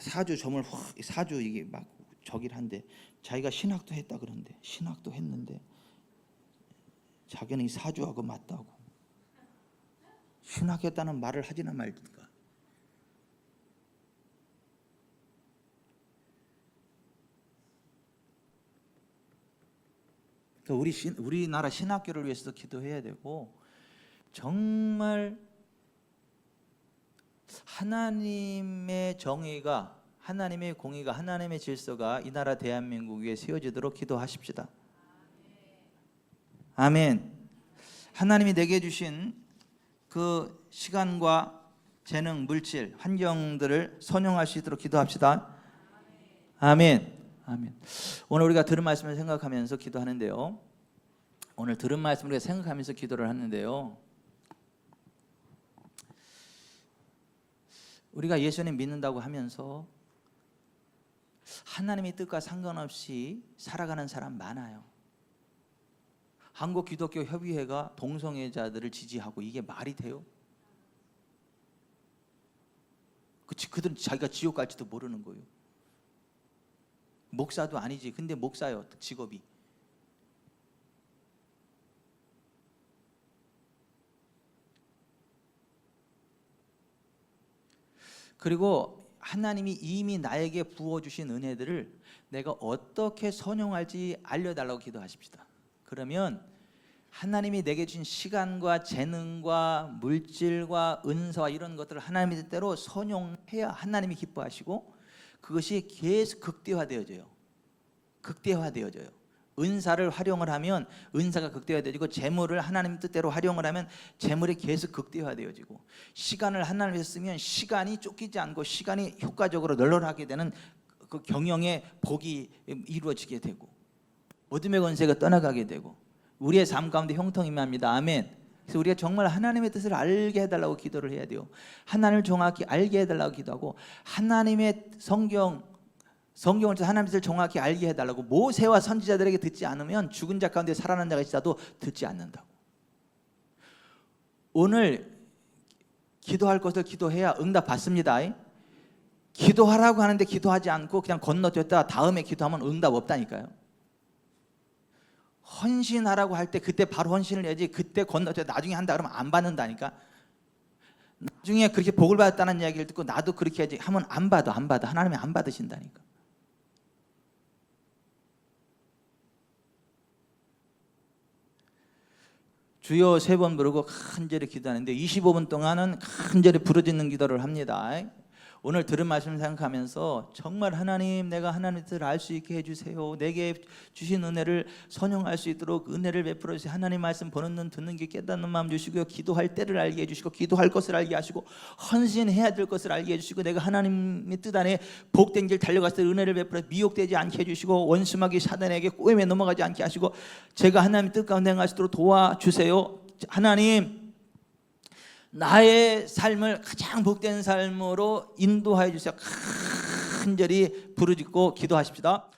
사주 점을 확 사주 이게 막 저기를 한데 자기가 신학도 했다 그러는데 신학도 했는데 자기는 이 사주하고 맞다고 신학했다는 말을 하지나 말든가. 그러니까 우리나라 신학교를 위해서도 기도해야 되고 정말 하나님의 정의가 하나님의 공의가 하나님의 질서가 이 나라 대한민국 위에 세워지도록 기도하십시다. 아멘. 하나님이 내게 주신 그 시간과 재능, 물질, 환경들을 선용할 수 있도록 기도합시다. 아멘. 아멘. 오늘 우리가 들은 말씀을 생각하면서 기도하는데요. 오늘 들은 말씀을 우리가 생각하면서 기도를 하는데요. 우리가 예수님 믿는다고 하면서 하나님의 뜻과 상관없이 살아가는 사람 많아요. 한국기독교협의회가 동성애자들을 지지하고 이게 말이 돼요? 그들은 자기가 지옥 갈지도 모르는 거예요. 목사도 아니지. 근데 목사요, 직업이. 그리고 하나님이 이미 나에게 부어주신 은혜들을 내가 어떻게 선용할지 알려달라고 기도하십시다. 그러면 하나님이 내게 주신 시간과 재능과 물질과 은사와 이런 것들을 하나님의 뜻대로 선용해야 하나님이 기뻐하시고 그것이 계속 극대화되어져요. 극대화되어져요. 은사를 활용을 하면 은사가 극대화되어지고 재물을 하나님 뜻대로 활용을 하면 재물이 계속 극대화되어지고 시간을 하나님 위해서 쓰면 시간이 쫓기지 않고 시간이 효과적으로 널널하게 되는 그 경영의 복이 이루어지게 되고 어둠의 권세가 떠나가게 되고 우리의 삶 가운데 형통이 임합니다. 아멘. 그래서 우리가 정말 하나님의 뜻을 알게 해달라고 기도를 해야 돼요. 하나님을 정확히 알게 해달라고 기도하고 하나님의 성경을 통해서 하나님의 뜻을 정확히 알게 해달라고. 모세와 선지자들에게 듣지 않으면 죽은 자 가운데 살아난 자가 있어도 듣지 않는다고. 오늘 기도할 것을 기도해야 응답 받습니다. 기도하라고 하는데 기도하지 않고 그냥 건너뛰었다 다음에 기도하면 응답 없다니까요. 헌신하라고 할 때 그때 바로 헌신을 해야지 그때 건너뛰었다 나중에 한다 그러면 안 받는다니까. 나중에 그렇게 복을 받았다는 이야기를 듣고 나도 그렇게 해야지 하면 안 받아. 하나님이 안 받으신다니까. 주여 3번 부르고 간절히 기도하는데 25분 동안은 간절히 부르짖는 기도를 합니다. 오늘 들은 말씀 생각하면서 정말 하나님 내가 하나님의 뜻을 알 수 있게 해주세요. 내게 주신 은혜를 선용할 수 있도록 은혜를 베풀어 주세요. 하나님 말씀 보는 눈 듣는 귀 깨닫는 마음 주시고요. 기도할 때를 알게 해주시고 기도할 것을 알게 하시고 헌신해야 될 것을 알게 해주시고 내가 하나님의 뜻 안에 복된 길 달려갔을 때 은혜를 베풀어 미혹되지 않게 해주시고 원수마귀 사단에게 꼬임에 넘어가지 않게 하시고 제가 하나님의 뜻 가운데 행할 수 있도록 도와주세요. 하나님 나의 삶을 가장 복된 삶으로 인도하여 주세요. 간절히 부르짖고 기도하십시다.